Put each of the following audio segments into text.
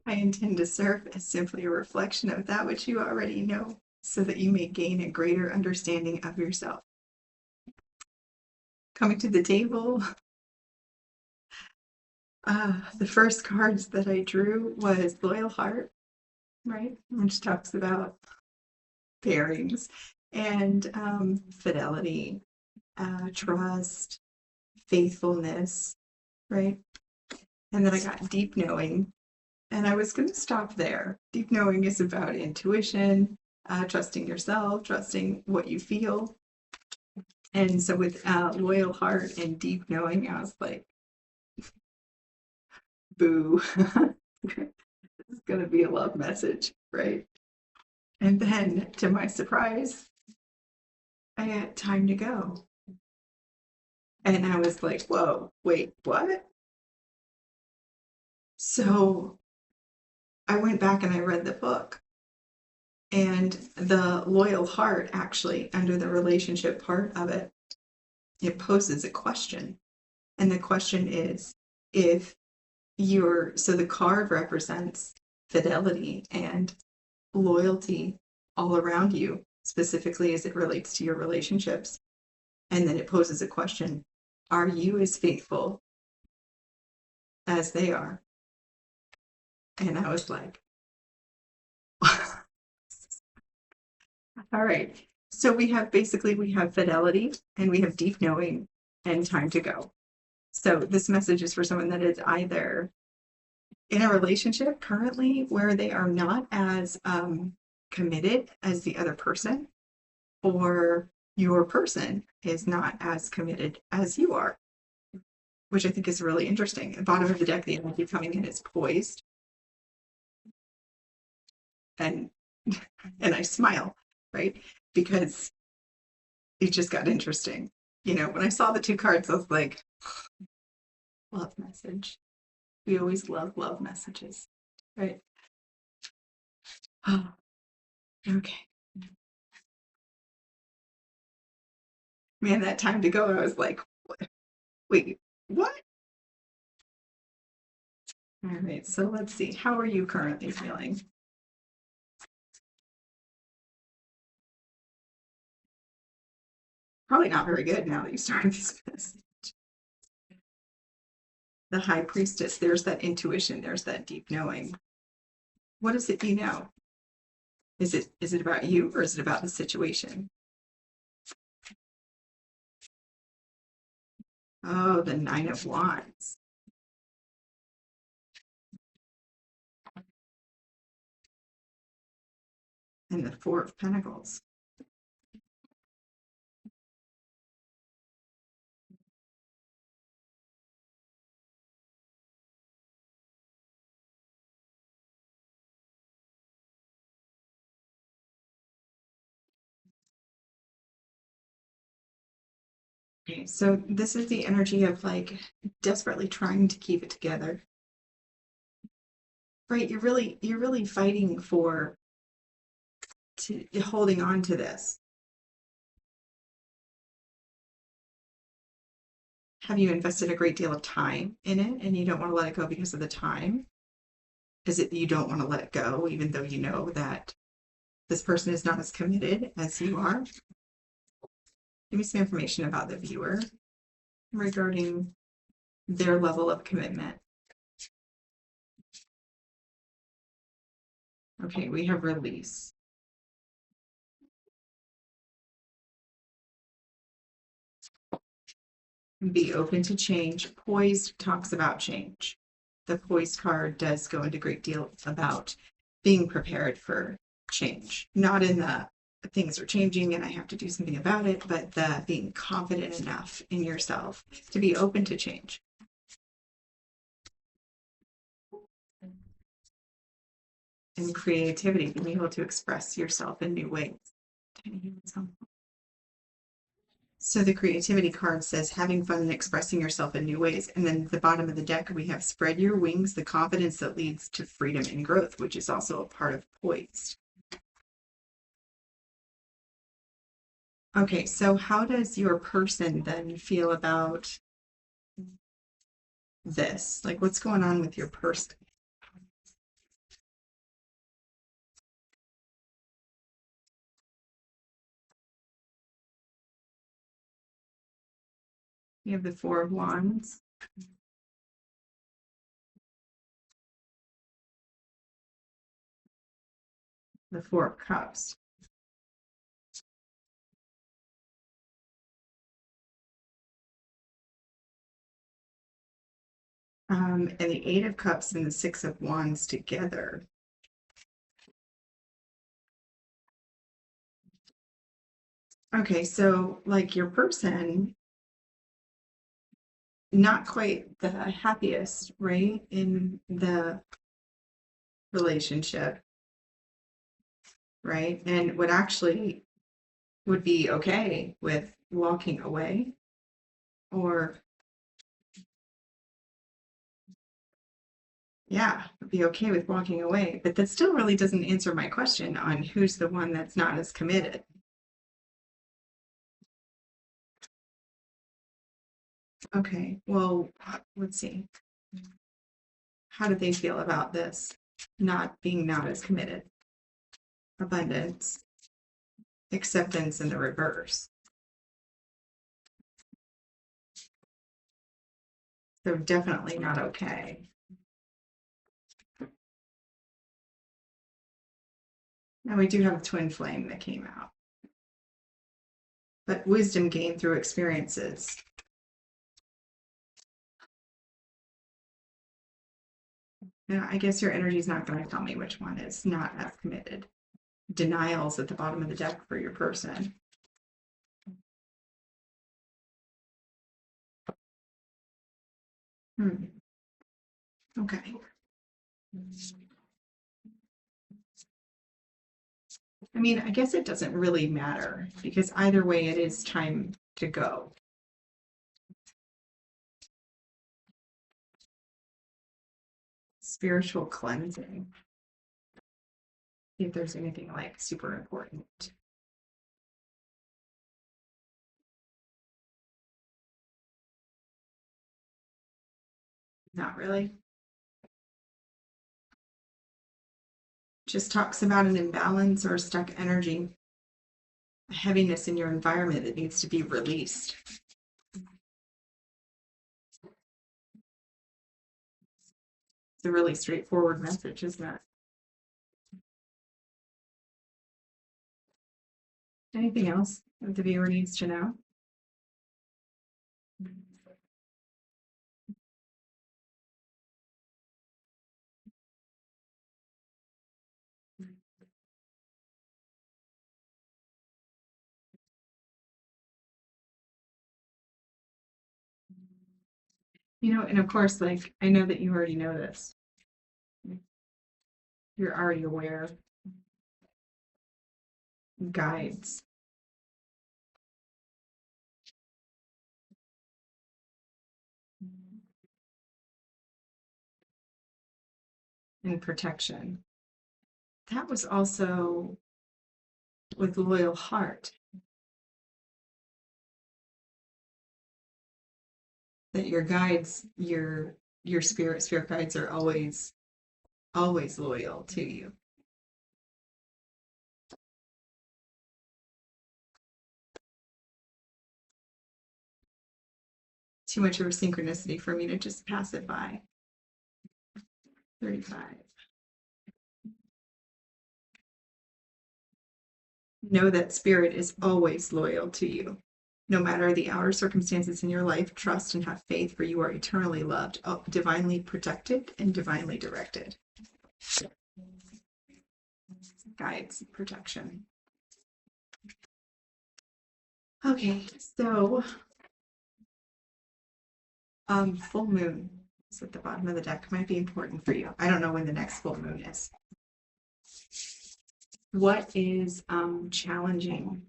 I intend to serve as simply a reflection of that which you already know, so that you may gain a greater understanding of yourself. Coming to the table, the first cards that I drew was Loyal Heart, right? Which talks about pairings and fidelity, trust, faithfulness, right? And then I got Deep Knowing, and I was going to stop there. Deep Knowing is about intuition, trusting yourself, trusting what you feel. And so with Loyal Heart and Deep Knowing, I was like, boo. This is going to be a love message, right? And then, to my surprise, I had Time to Go. And I was like, whoa, wait, what? So I went back and I read the book. And the Loyal Heart, actually, under the relationship part of it, it poses a question. And the question is, if so the card represents fidelity and loyalty all around you, specifically as it relates to your relationships. And then it poses a question: are you as faithful as they are? And I was like, all right. So we have fidelity and we have deep knowing and time to go. So this message is for someone that is either in a relationship currently where they are not as committed as the other person, or your person is not as committed as you are, which I think is really interesting. At the bottom of the deck, the energy coming in is poised, and and I smile, right? Because it just got interesting. You know, when I saw the two cards, I was like, love message. We always love love messages, right? Oh, okay. Man, that Time to Go, I was like, wait, what? All right, so let's see. How are you currently feeling? Probably not very good now that you started this message. The High Priestess, there's that intuition, there's that deep knowing. What is it you know? Is it about you, or is it about the situation? Oh, the Nine of Wands. And the Four of Pentacles. Okay, so this is the energy of like desperately trying to keep it together. Right? You're really fighting for holding on to this. Have you invested a great deal of time in it and you don't want to let it go because of the time? Is it you don't want to let it go, even though you know that this person is not as committed as you are? Give me some information about the viewer regarding their level of commitment. Okay, we have release. Be open to change. Poised talks about change. The poised card does go into a great deal about being prepared for change, not in the things are changing and I have to do something about it, but the being confident enough in yourself to be open to change. And creativity, being able to express yourself in new ways. So the creativity card says having fun and expressing yourself in new ways. And then at the bottom of the deck, we have spread your wings, the confidence that leads to freedom and growth, which is also a part of poised. Okay, so how does your person then feel about this? Like, what's going on with your person? You have the Four of Wands. The Four of Cups. And the Eight of Cups and the Six of Wands together. Okay, so like your person, not quite the happiest, right, in the relationship, right? And would be okay with walking away, or yeah, would be okay with walking away. But that still really doesn't answer my question on who's the one that's not as committed. Okay, well, let's see. How do they feel about this? Not as committed. Abundance, acceptance in the reverse. So definitely not okay. Now we do have a twin flame that came out. But wisdom gained through experiences. Now, I guess your energy is not going to tell me which one is not as committed. Denials at the bottom of the deck for your person. Okay. I mean, I guess it doesn't really matter because either way, it is time to go. Spiritual cleansing. See if there's anything like super important. Not really. Just talks about an imbalance or stuck energy, a heaviness in your environment that needs to be released. It's a really straightforward message, isn't it? Anything else that the viewer needs to know? You know, and of course, like, I know that you already know this. You're already aware. Guides. And protection. That was also with loyal heart. That your guides, your spirit guides are always loyal to you. Too much of a synchronicity for me to just pass it by. 35. Know that spirit is always loyal to you. No matter the outer circumstances in your life, trust and have faith, for you are eternally loved, divinely protected, and divinely directed. Guides, protection. Okay, so full moon is at the bottom of the deck. Might be important for you. I don't know when the next full moon is. What is challenging?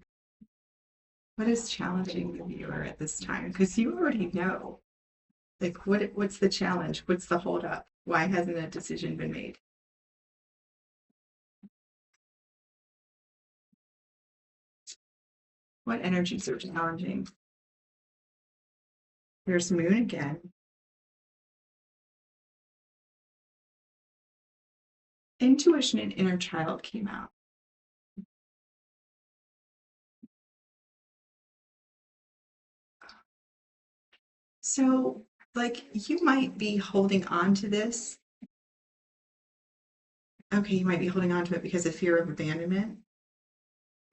What is challenging the viewer at this time? Because you already know. Like, what's the challenge? What's the holdup? Why hasn't a decision been made? What energies are challenging? There's moon again. Intuition and inner child came out. So, like, you might be holding on to this. Okay, you might be holding on to it because of fear of abandonment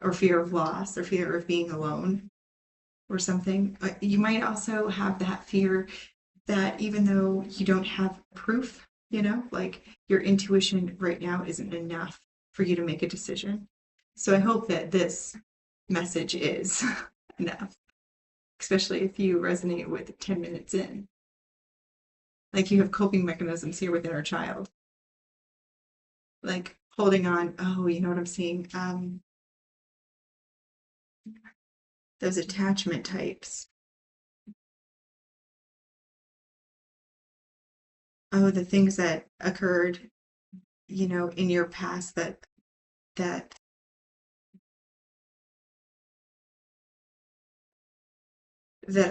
or fear of loss or fear of being alone or something. You might also have that fear that even though you don't have proof, like your intuition right now isn't enough for you to make a decision. So I hope that this message is enough, especially if you resonate with 10 minutes in. Like you have coping mechanisms here with inner child, like holding on. Oh, you know what I'm seeing? Those attachment types. Oh, the things that occurred, in your past that that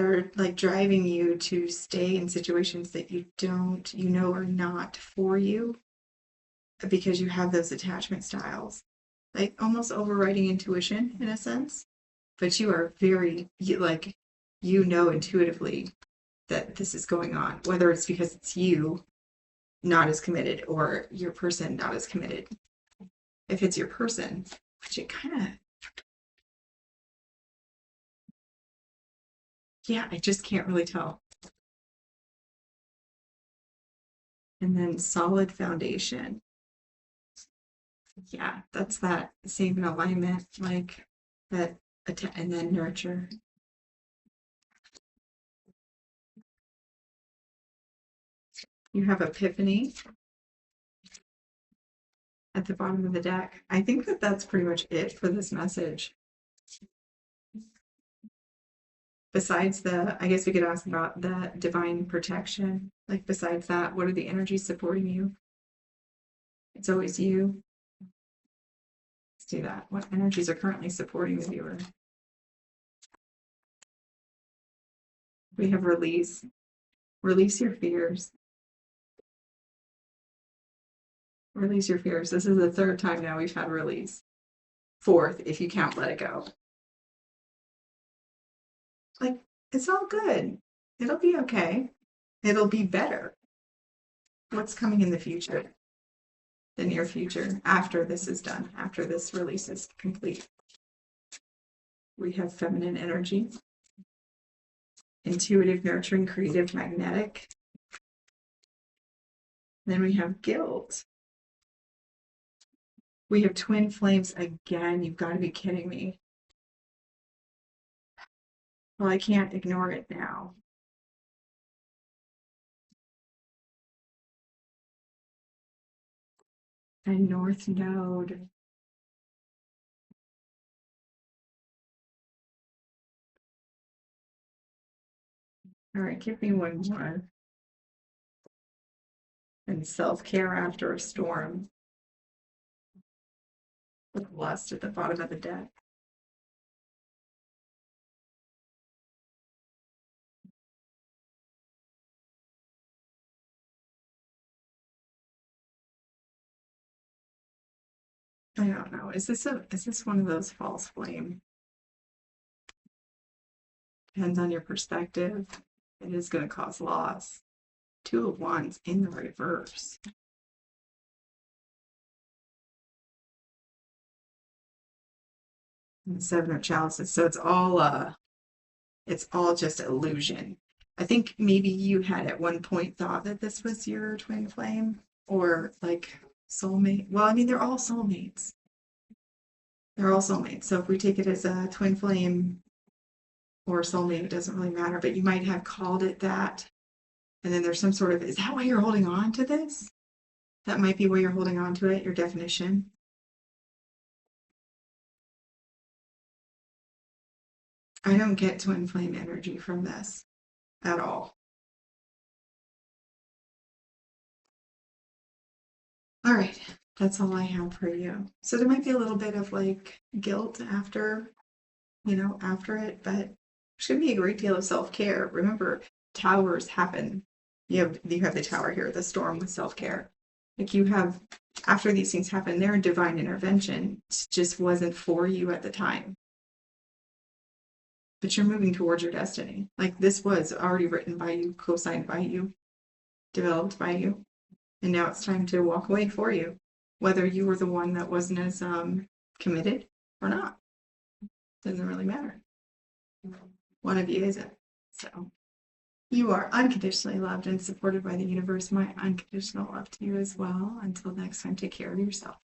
are like driving you to stay in situations that are not for you because you have those attachment styles, like almost overriding intuition in a sense. But you are like, intuitively that this is going on, whether it's because it's you not as committed or your person not as committed. If it's your person, which it kind of, yeah, I just can't really tell. And then solid foundation. Yeah, that's that same in alignment, like that, and then nurture. You have epiphany at the bottom of the deck. I think that that's pretty much it for this message. Besides I guess we could ask about the divine protection. Like, besides that, what are the energies supporting you? It's always you. Let's do that. What energies are currently supporting the viewer? We have release. Release your fears. Release your fears. This is the third time now we've had release. Fourth, if you count let it go. Like, it's all good. It'll be okay. It'll be better. What's coming in the future? The near future, after this is done, after this release is complete. We have feminine energy, intuitive, nurturing, creative, magnetic. Then we have guilt. We have twin flames again. You've got to be kidding me. Well, I can't ignore it now. And North Node. All right, give me one more. And self-care after a storm. With lust at the bottom of the deck. I don't know. Is this one of those false flame? Depends on your perspective. It is going to cause loss. Two of Wands in the reverse. And the Seven of Chalices. So it's all just illusion. I think maybe you had at one point thought that this was your twin flame or like soulmate. Well, I mean, they're all soulmates. They're all soulmates. So if we take it as a twin flame or soulmate, it doesn't really matter, but you might have called it that. And then there's some sort of, is that why you're holding on to this? That might be why you're holding on to it, your definition. I don't get twin flame energy from this at all. All right, that's all I have for you. So there might be a little bit of like guilt after, after it, but there's going to be a great deal of self-care. Remember, towers happen. You have the tower here, the storm with self-care. Like you have, after these things happen, they're a divine intervention. It just wasn't for you at the time. but you're moving towards your destiny. Like this was already written by you, co-signed by you, developed by you. And now it's time to walk away for you, whether you were the one that wasn't as committed or not. Doesn't really matter. One of you isn't. So you are unconditionally loved and supported by the universe. My unconditional love to you as well. Until next time, take care of yourself.